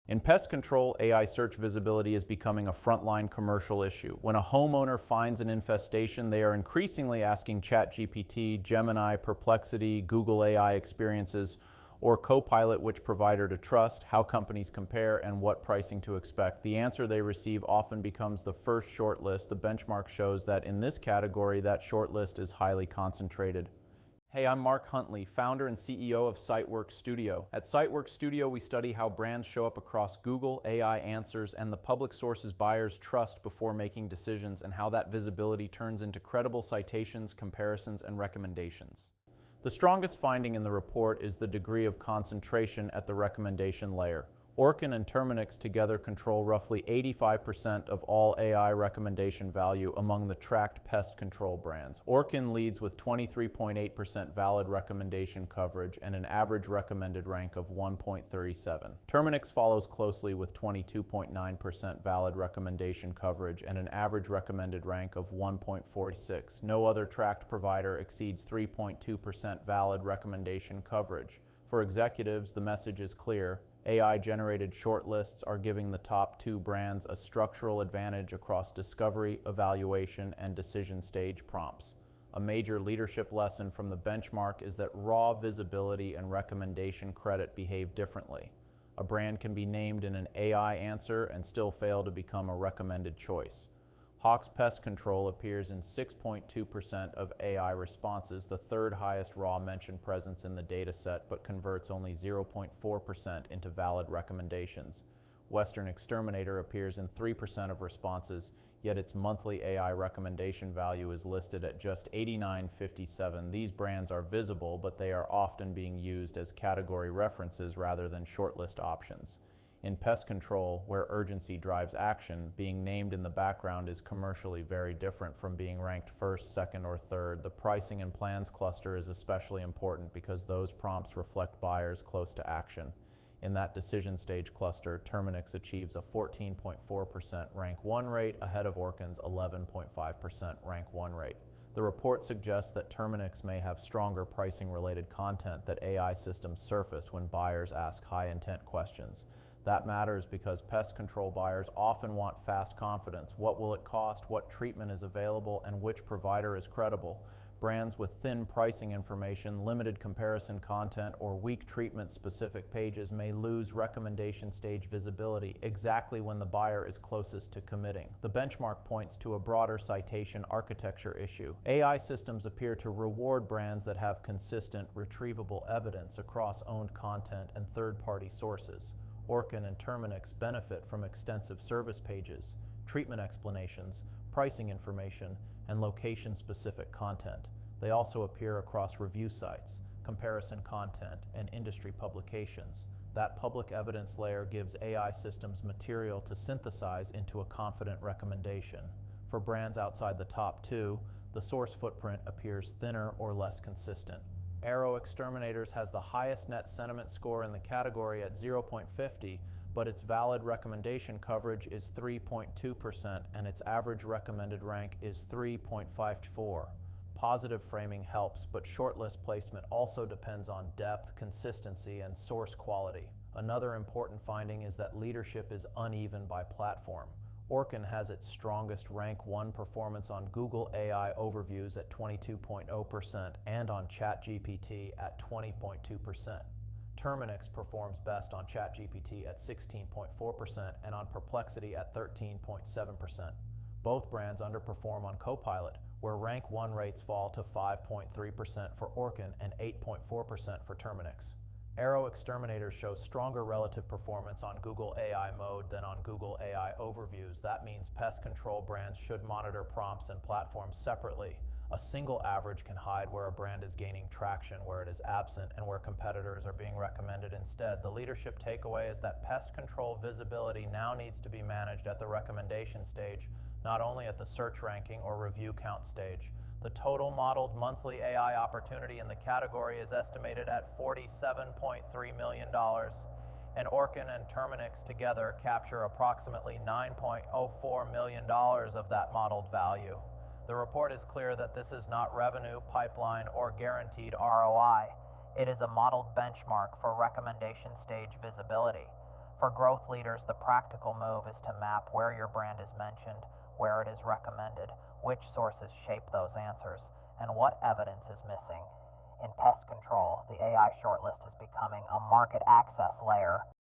In pest control, AI search visibility is becoming a frontline commercial issue. When a homeowner finds an infestation, they are increasingly asking ChatGPT, Gemini, Perplexity, Google AI experiences, or Copilot which provider to trust, how companies compare, and what pricing to expect. The answer they receive often becomes the first shortlist. The benchmark shows that in this category, that shortlist is highly concentrated. Hey, I'm Mark Huntley, founder and CEO of Sitework Studio. At Sitework Studio, we study how brands show up across Google, AI answers, and the public sources buyers trust before making decisions, and how that visibility turns into credible citations, comparisons, and recommendations. The strongest finding in the report is the degree of concentration at the recommendation layer. Orkin and Terminix together control roughly 85% of all AI recommendation value among the tracked pest control brands. Orkin leads with 23.8% valid recommendation coverage and an average recommended rank of 1.37. Terminix follows closely with 22.9% valid recommendation coverage and an average recommended rank of 1.46. No other tracked provider exceeds 3.2% valid recommendation coverage. For executives, the message is clear. AI-generated shortlists are giving the top two brands a structural advantage across discovery, evaluation, and decision stage prompts. A major leadership lesson from the benchmark is that raw visibility and recommendation credit behave differently. A brand can be named in an AI answer and still fail to become a recommended choice. 𝐒𝐞𝐬𝐭 Pest Control appears in 6.2% of AI responses, the third highest raw mention presence in the dataset, but converts only 0.4% into valid recommendations. Western Exterminator appears in 3% of responses, yet its monthly AI recommendation value is listed at just 89.57. These brands are visible, but they are often being used as category references rather than shortlist options. In pest control, where urgency drives action, being named in the background is commercially very different from being ranked first, second, or third. The pricing and plans cluster is especially important because those prompts reflect buyers close to action. In that decision stage cluster, Terminix achieves a 14.4% rank 1 rate ahead of Orkin's 11.5% rank 1 rate. The report suggests that Terminix may have stronger pricing-related content that AI systems surface when buyers ask high-intent questions. That matters because pest control buyers often want fast confidence. What will it cost, what treatment is available, and which provider is credible? Brands with thin pricing information, limited comparison content, or weak treatment-specific pages may lose recommendation stage visibility exactly when the buyer is closest to committing. The benchmark points to a broader citation architecture issue. AI systems appear to reward brands that have consistent, retrievable evidence across owned content and third-party sources. Orkin and Terminix benefit from extensive service pages, treatment explanations, pricing information, and location-specific content. They also appear across review sites, comparison content, and industry publications. That public evidence layer gives AI systems material to synthesize into a confident recommendation. For brands outside the top two, the source footprint appears thinner or less consistent. 𝐒𝐴 Exterminators has the highest net sentiment score in the category at 0.50, but its valid recommendation coverage is 3.2% and its average recommended rank is 3.54. Positive framing helps, but shortlist placement also depends on depth, consistency, and source quality. Another important finding is that leadership is uneven by platform. Orkin has its strongest rank 1 performance on Google AI overviews at 22.0% and on ChatGPT at 20.2%. Terminix performs best on ChatGPT at 16.4% and on Perplexity at 13.7%. Both brands underperform on Copilot, where rank 1 rates fall to 5.3% for Orkin and 8.4% for Terminix. 𝐒𝐴 Exterminators shows stronger relative performance on Google AI mode than on Google AI overviews. That means pest control brands should monitor prompts and platforms separately. A single average can hide where a brand is gaining traction, where it is absent, and where competitors are being recommended instead. The leadership takeaway is that pest control visibility now needs to be managed at the recommendation stage, not only at the search ranking or review count stage. The total modeled monthly AI opportunity in the category is estimated at $47.3 million, and Orkin and Terminix together capture approximately $9.04 million of that modeled value. The report is clear that this is not revenue, pipeline, or guaranteed ROI. It is a modeled benchmark for recommendation stage visibility. For growth leaders, the practical move is to map where your brand is mentioned, where it is recommended, which sources shape those answers, and what evidence is missing. In pest control, the AI shortlist is becoming a market access layer